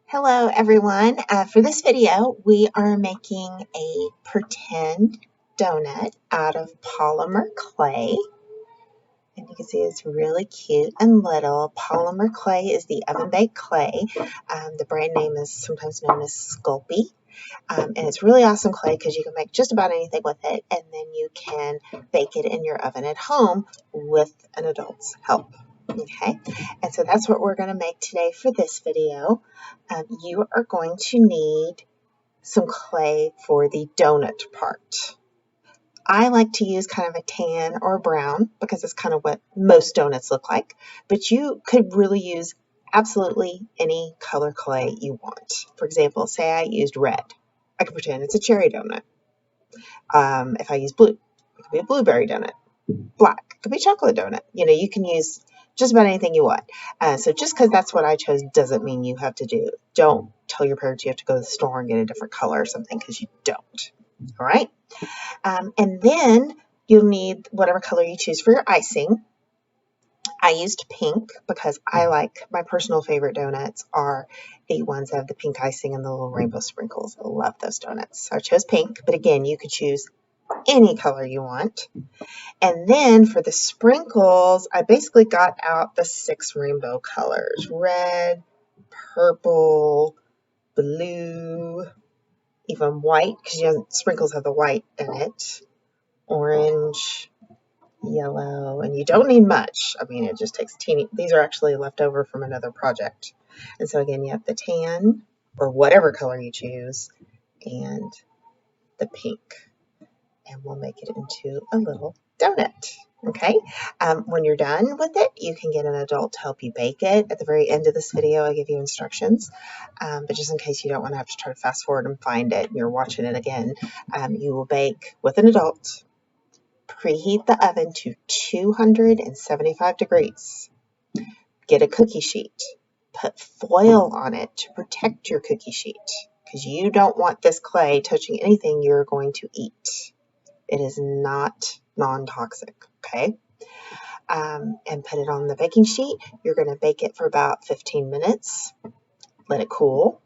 Hello everyone. For this video, we are making a pretend donut out of polymer clay. And you can see it's really cute and little. Polymer clay is the oven-baked clay. The brand name is sometimes known as Sculpey. And it's really awesome clay because you can make just about anything with it, and then you can bake it in your oven at home with an adult's help. Okay, and so that's what we're going to make today for this video. You are going to need some clay for the donut part. I like to use kind of a tan or a brown because it's kind of what most donuts look like, but you could really use absolutely any color clay you want. For example, say I used red. I could pretend it's a cherry donut. If I use blue, it could be a blueberry donut. Black, it could be a chocolate donut. You can use just about anything you want. So just because that's what I chose doesn't mean you have to do. Don't tell your parents you have to go to the store and get a different color or something, because you don't. All right? And then you'll need whatever color you choose for your icing. I used pink because my personal favorite donuts are the ones that have the pink icing and the little rainbow sprinkles. I love those donuts. So I chose pink, but again, you could choose any color you want. And then for the sprinkles, I basically got out the 6 rainbow colors: red, purple, blue, even white, because sprinkles have the white in it, orange, yellow, and you don't need much. I mean, it just takes teeny. These are actually left over from another project. And so again, you have the tan, or whatever color you choose, and the pink. And we'll make it into a little donut. Okay, when you're done with it, you can get an adult to help you bake it. At the very end of this video, I give you instructions, but just in case you don't want to have to try to fast forward and find it and you're watching it again, you will bake with an adult. Preheat the oven to 275 degrees. Get a cookie sheet. Put foil on it to protect your cookie sheet, because you don't want this clay touching anything you're going to eat. It is not non-toxic, okay? And put it on the baking sheet. You're going to bake it for about 15 minutes. Let it cool.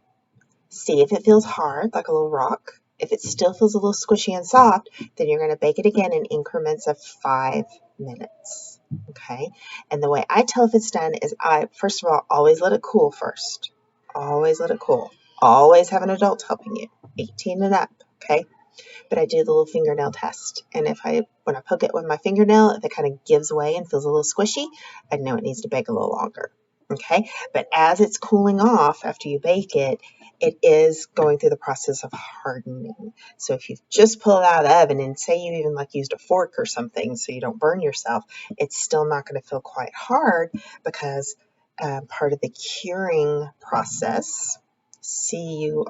See if it feels hard, like a little rock. If it still feels a little squishy and soft, then you're going to bake it again in increments of 5 minutes, okay? And the way I tell if it's done is first of all, always let it cool first. Always let it cool. Always have an adult helping you, 18 and up, okay? But I do the little fingernail test. And when I poke it with my fingernail, if it kind of gives way and feels a little squishy, I know it needs to bake a little longer. Okay, but as it's cooling off after you bake it, it is going through the process of hardening. So if you've just pulled it out of the oven and say you even used a fork or something so you don't burn yourself, it's still not going to feel quite hard, because part of the curing process, curing,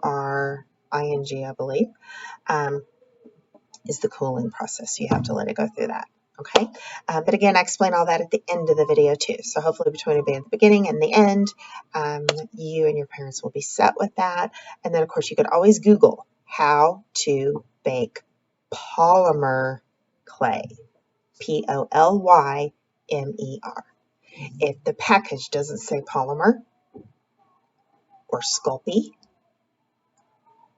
I believe, is the cooling process. You have to let it go through that. Okay, but again, I explain all that at the end of the video too. So hopefully between it being the beginning and the end, you and your parents will be set with that. And then of course you could always Google how to bake polymer clay, Polymer. If the package doesn't say polymer or Sculpey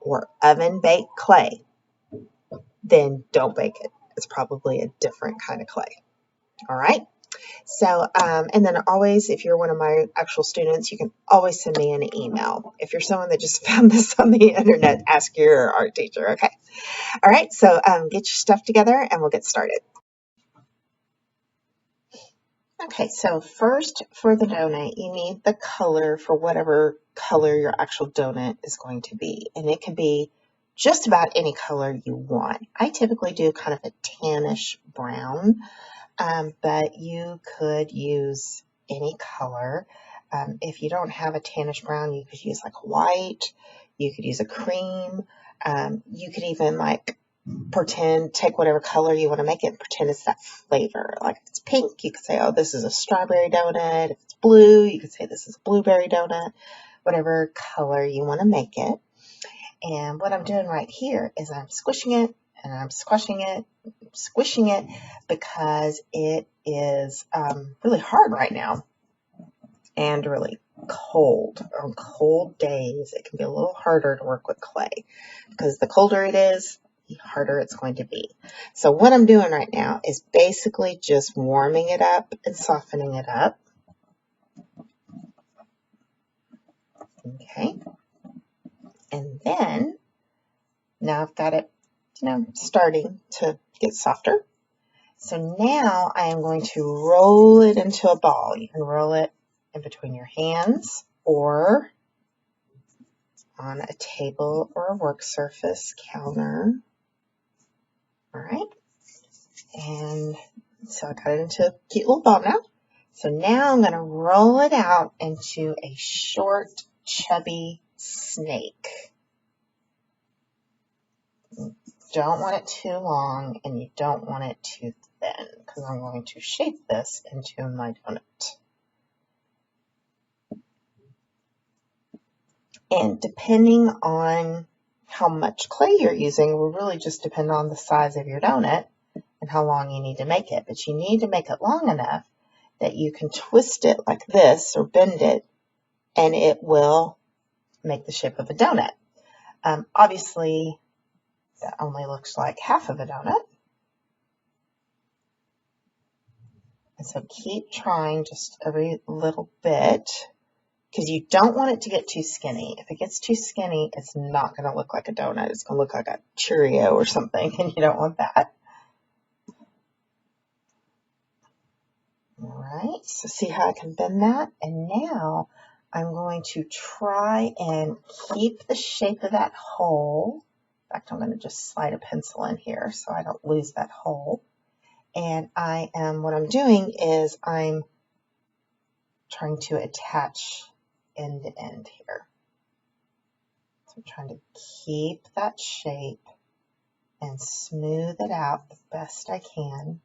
or oven baked clay, then don't bake it. It's probably a different kind of clay. All right. So, and then always, if you're one of my actual students, you can always send me an email. If you're someone that just found this on the internet, ask your art teacher. Okay. All right. So get your stuff together and we'll get started. Okay. So first, for the donut, you need the color for whatever color your actual donut is going to be. And it can be just about any color you want. I typically do kind of a tannish brown. But you could use any color. If you don't have a tannish brown, you could use white. You could use a cream. You could even take whatever color you want to make it and pretend it's that flavor. Like if it's pink, you could say, oh, this is a strawberry donut. If it's blue, you could say this is a blueberry donut. Whatever color you want to make it. And what I'm doing right here is I'm squishing it and I'm squishing it because it is really hard right now and really cold. On cold days, it can be a little harder to work with clay because the colder it is, the harder it's going to be. So what I'm doing right now is basically just warming it up and softening it up. Okay. And then now I've got it, starting to get softer. So now I am going to roll it into a ball. You can roll it in between your hands or on a table or a work surface, counter. All right. And so I got it into a cute little ball now. So now I'm going to roll it out into a short, chubby snake. You don't want it too long and you don't want it too thin because I'm going to shape this into my donut. And depending on how much clay you're using will really just depend on the size of your donut and how long you need to make it. But you need to make it long enough that you can twist it like this or bend it and it will make the shape of a donut. Obviously, that only looks like half of a donut. And so keep trying just every little bit because you don't want it to get too skinny. If it gets too skinny, it's not going to look like a donut. It's going to look like a Cheerio or something, and you don't want that. All right, so see how I can bend that? And now I'm going to try and keep the shape of that hole. In fact, I'm going to just slide a pencil in here so I don't lose that hole. And what I'm doing is I'm trying to attach end to end here. So I'm trying to keep that shape and smooth it out the best I can.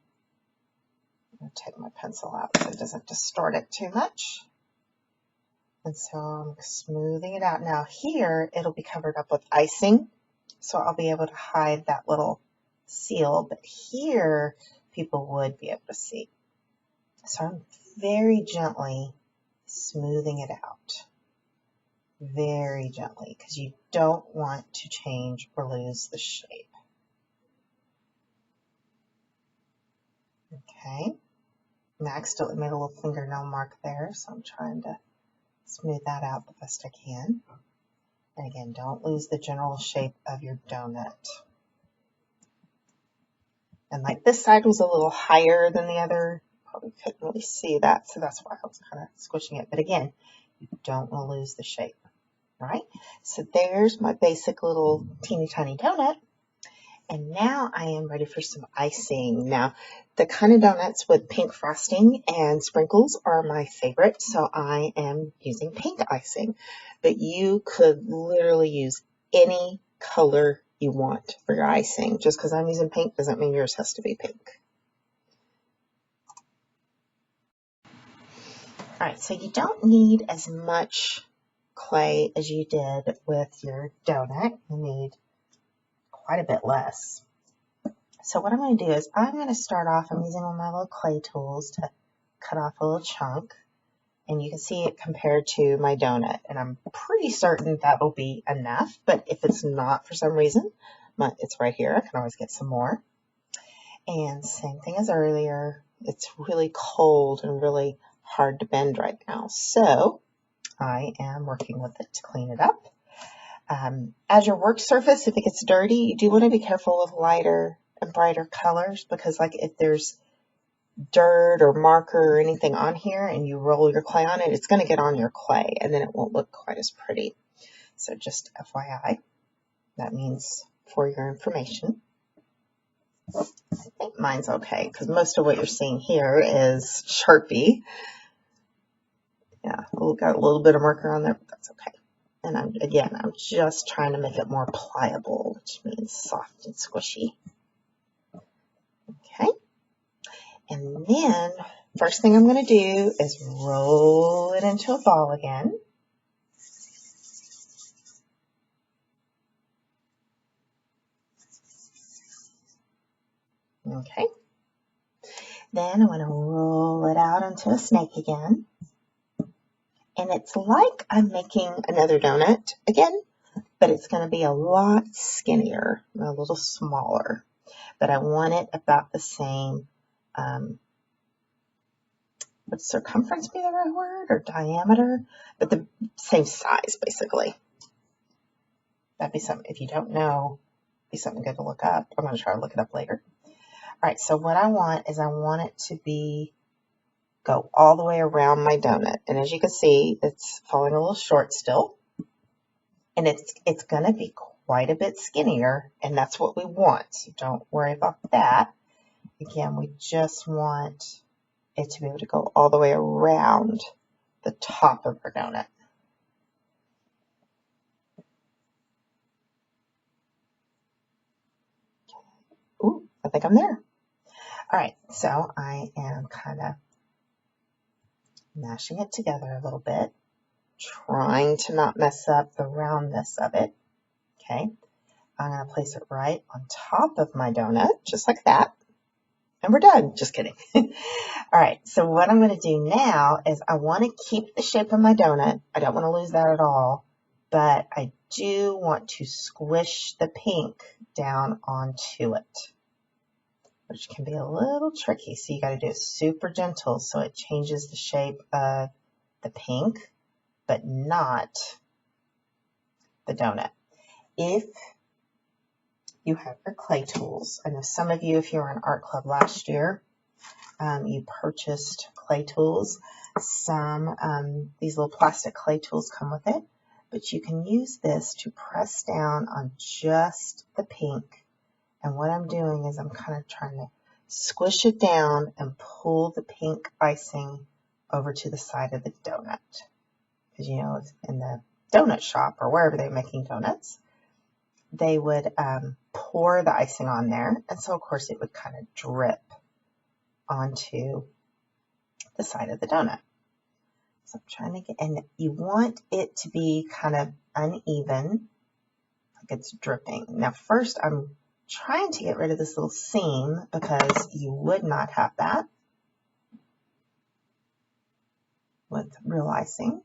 I'm going to take my pencil out so it doesn't distort it too much. And so I'm smoothing it out. Now here, it'll be covered up with icing, so I'll be able to hide that little seal, but here, people would be able to see. So I'm very gently smoothing it out. Very gently, because you don't want to change or lose the shape. Okay. And I accidentally made a little fingernail mark there, so I'm trying to smooth that out the best I can. And again, don't lose the general shape of your donut. And like this side was a little higher than the other. Probably couldn't really see that, so that's why I was kind of squishing it. But again, you don't want to lose the shape, right? So there's my basic little teeny tiny donut. And now I am ready for some icing. Now, the kind of donuts with pink frosting and sprinkles are my favorite, so I am using pink icing. But you could literally use any color you want for your icing. Just because I'm using pink doesn't mean yours has to be pink. All right, so you don't need as much clay as you did with your donut. You need quite a bit less. So what I'm going to do is I'm going to start off, I'm using one of my little clay tools to cut off a little chunk. And you can see it compared to my donut. And I'm pretty certain that will be enough. But if it's not for some reason, it's right here. I can always get some more. And same thing as earlier. It's really cold and really hard to bend right now. So I am working with it to clean it up. As your work surface, if it gets dirty, you do want to be careful with lighter and brighter colors because like if there's dirt or marker or anything on here and you roll your clay on it, it's going to get on your clay and then it won't look quite as pretty. So just FYI, that means for your information. I think mine's okay because most of what you're seeing here is Sharpie. Yeah, got a little bit of marker on there, but that's okay. And I'm just trying to make it more pliable, which means soft and squishy. Okay. And then first thing I'm going to do is roll it into a ball again. Okay. Then I'm going to roll it out into a snake again. And it's like I'm making another donut again, but it's going to be a lot skinnier, a little smaller. But I want it about the same, would circumference be the right word, or diameter? But the same size, basically. That'd be something, if you don't know, be something good to look up. I'm going to try to look it up later. All right, so what I want is I want it to go all the way around my donut. And as you can see, it's falling a little short still. And it's going to be quite a bit skinnier, and that's what we want. So don't worry about that. Again, we just want it to be able to go all the way around the top of our donut. Ooh, I think I'm there. All right, so I am kind of mashing it together a little bit, trying to not mess up the roundness of it. Okay, I'm going to place it right on top of my donut, just like that. And we're done. Just kidding. All right, so what I'm going to do now is I want to keep the shape of my donut. I don't want to lose that at all, but I do want to squish the pink down onto it, which can be a little tricky. So you got to do it super gentle so it changes the shape of the pink, but not the donut. If you have your clay tools, I know some of you, if you were in art club last year, you purchased clay tools. Some, these little plastic clay tools come with it, but you can use this to press down on just the pink. And what I'm doing is I'm kind of trying to squish it down and pull the pink icing over to the side of the donut. Because you know, in the donut shop or wherever they're making donuts, they would pour the icing on there. And so of course it would kind of drip onto the side of the donut. So I'm trying to get, and you want it to be kind of uneven, like it's dripping. Now first I'm trying to get rid of this little seam because you would not have that with real icing.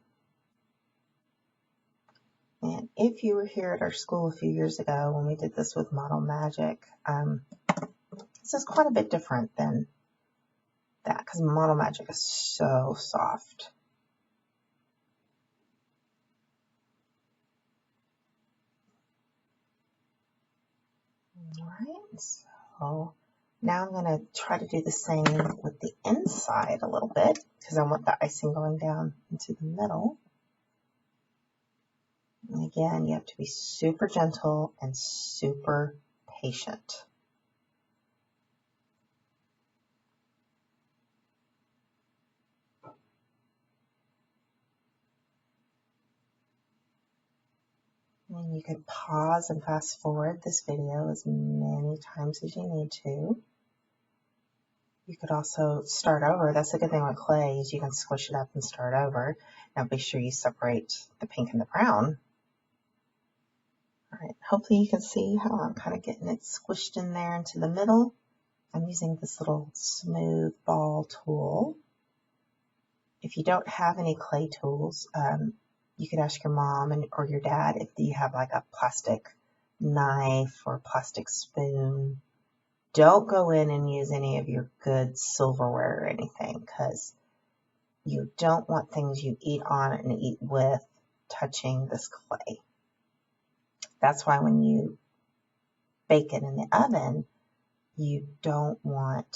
And if you were here at our school a few years ago when we did this with Model Magic, this is quite a bit different than that because Model Magic is so soft. All right, so now I'm going to try to do the same with the inside a little bit because I want the icing going down into the middle. And again, you have to be super gentle and super patient. And you can pause and fast forward this video as many times as you need to. You could also start over. That's the good thing with clay is you can squish it up and start over. Now be sure you separate the pink and the brown. All right, hopefully you can see how I'm kind of getting it squished in there into the middle. I'm using this little smooth ball tool. If you don't have any clay tools, you could ask your mom or your dad if you have like a plastic knife or plastic spoon. Don't go in and use any of your good silverware or anything because you don't want things you eat on and eat with touching this clay. That's why when you bake it in the oven, you don't want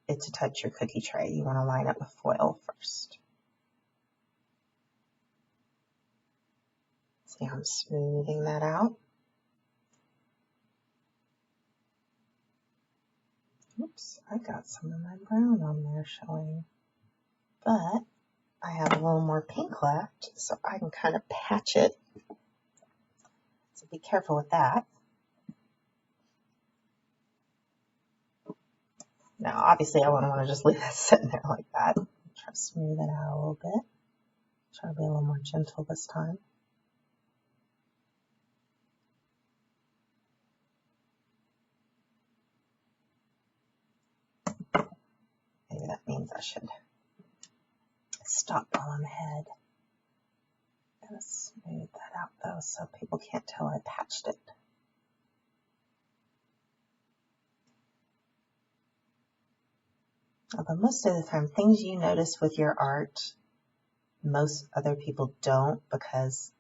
it to touch your cookie tray. You want to line up with foil first. See how I'm smoothing that out? Oops, I got some of my brown on there showing. But I have a little more pink left, so I can kind of patch it. So be careful with that. Now, obviously, I wouldn't want to just leave that sitting there like that. Try to smooth it out a little bit. Try to be a little more gentle this time. Maybe that means I should stop while I'm ahead. going to smooth that out though so people can't tell I patched it. Although most of the time, things you notice with your art, most other people don't, because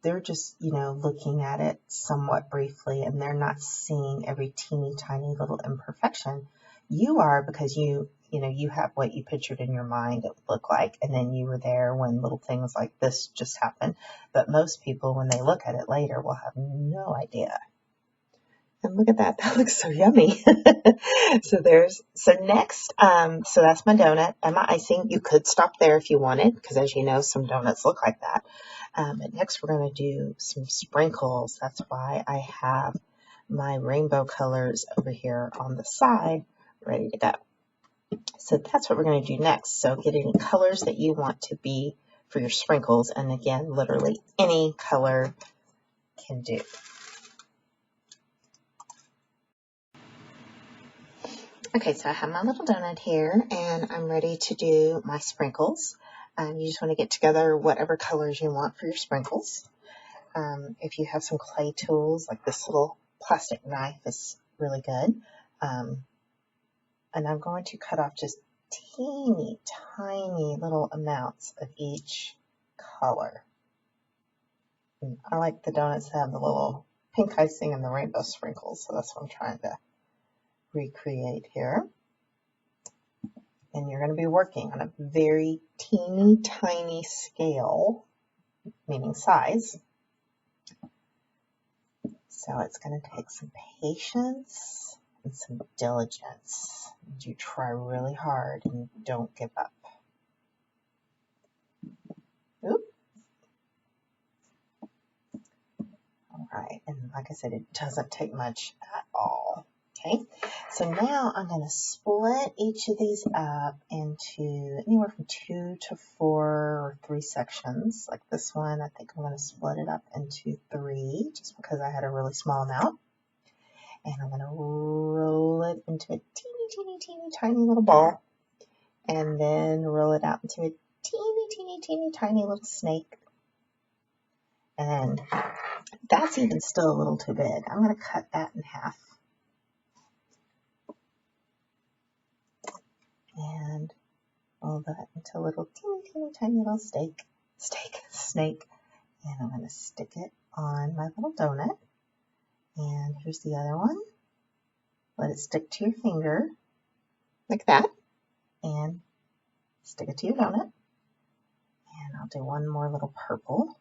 they're just, looking at it somewhat briefly and they're not seeing every teeny tiny little imperfection. You are, because you have what you pictured in your mind it would look like, and then you were there when little things like this just happened. But most people, when they look at it later, will have no idea. And look at that, that looks so yummy. So next, so that's my donut and my icing. You could stop there if you wanted, because as you know, some donuts look like that. But next we're going to do some sprinkles. That's why I have my rainbow colors over here on the side ready to go. So that's what we're going to do next. So get any colors that you want to be for your sprinkles. And again, literally any color can do. Okay, so I have my little donut here and I'm ready to do my sprinkles. You just want to get together whatever colors you want for your sprinkles. If you have some clay tools, like this little plastic knife is really good. And I'm going to cut off just teeny tiny little amounts of each color. And I like the donuts that have the little pink icing and the rainbow sprinkles, so that's what I'm trying to recreate here. And you're going to be working on a very teeny tiny scale, meaning size. So it's going to take some patience and some diligence. You try really hard and don't give up. Oop. All right, and like I said, it doesn't take much at all. Okay, so now I'm going to split each of these up into anywhere from 2 to 4 or 3 sections. Like this one, I think I'm going to split it up into 3 just because I had a really small amount. And I'm going to roll it into a teeny, teeny, teeny, tiny little ball. And then roll it out into a teeny, teeny, teeny, tiny little snake. And that's even still a little too big. I'm going to cut that in half. And roll that into a little teeny, teeny, tiny little snake. And I'm going to stick it on my little donut. And here's the other one. Let it stick to your finger, like that. And stick it to your donut. And I'll do one more little purple.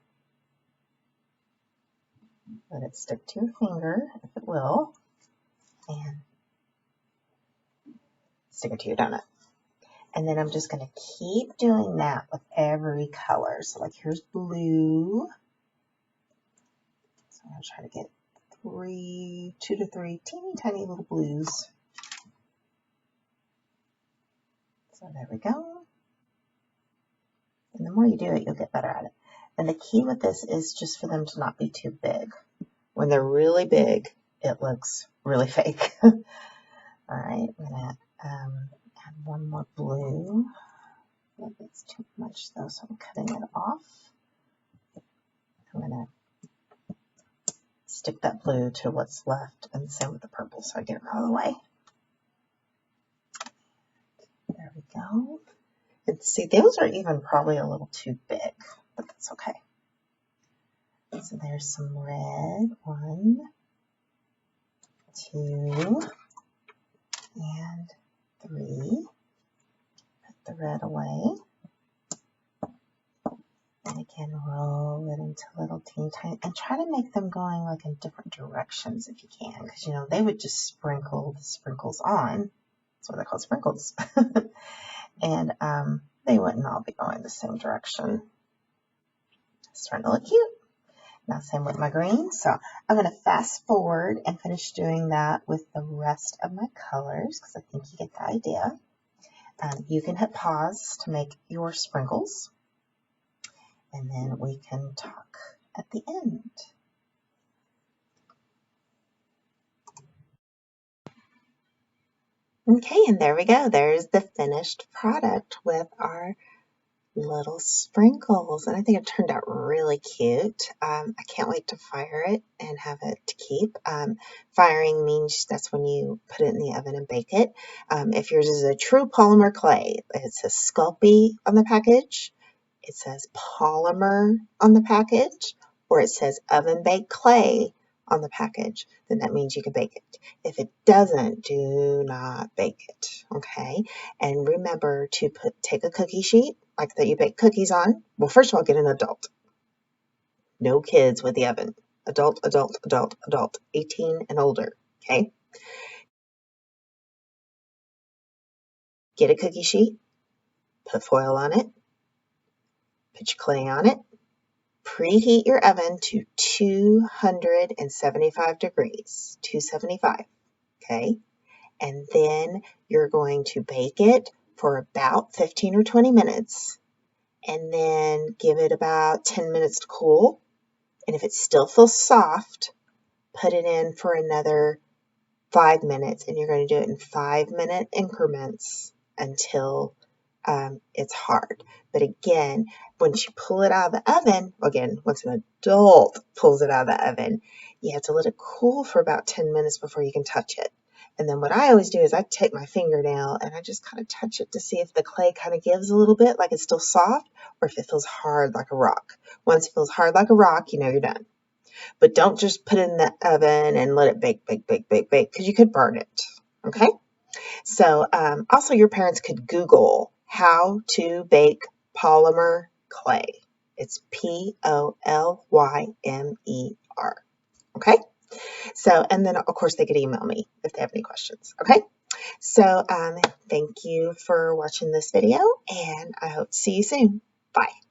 Let it stick to your finger, if it will. And stick it to your donut. And then I'm just going to keep doing that with every color. So like here's blue. So I'm going to try to get 2 to 3 teeny tiny little blues. So there we go. And the more you do it, you'll get better at it. And the key with this is just for them to not be too big. When they're really big, it looks really fake. All right, I'm going to add one more blue. I think it's too much though, so I'm cutting it off. I'm going to stick that blue to what's left, and same with the purple, so I get them out of the way. There we go. And see, those are even probably a little too big, but that's okay. So there's some red. 1, 2, and 3. Put the red away. And again, roll it into little teeny tiny, and try to make them going like in different directions if you can, because they would just sprinkle the sprinkles on. That's what they're called, sprinkles. And they wouldn't all be going the same direction. It's starting to look cute. Now same with my green. So I'm going to fast forward and finish doing that with the rest of my colors, because I think you get the idea. You can hit pause to make your sprinkles, and then we can talk at the end. Okay, and there we go. There's the finished product with our little sprinkles, and I think it turned out really cute. I can't wait to fire it and have it to keep. Firing means that's when you put it in the oven and bake it. If yours is a true polymer clay, it says Sculpey on the package, it says Polymer on the package, or it says oven baked clay on the package, then that means you can bake it. If it doesn't, do not bake it, okay? And remember to take a cookie sheet, like that you bake cookies on. Well, first of all, get an adult. No kids with the oven. Adult, adult, adult, adult, 18 and older, okay? Get a cookie sheet, put foil on it, put your clay on it, preheat your oven to 275 degrees, 275, okay? And then you're going to bake it for about 15 or 20 minutes, and then give it about 10 minutes to cool. And if it still feels soft, put it in for another 5 minutes, and you're going to do it in 5-minute increments until it's hard. But again, once you pull it out of the oven, again, once an adult pulls it out of the oven, you have to let it cool for about 10 minutes before you can touch it. And then what I always do is I take my fingernail and I just kind of touch it to see if the clay kind of gives a little bit, like it's still soft, or if it feels hard like a rock. Once it feels hard like a rock, you know you're done. But don't just put it in the oven and let it bake, bake, bake, bake, bake, because you could burn it, okay? So also your parents could Google how to bake polymer clay. It's Polymer, okay? So, and then of course they could email me if they have any questions, okay? So thank you for watching this video, and I hope to see you soon. Bye.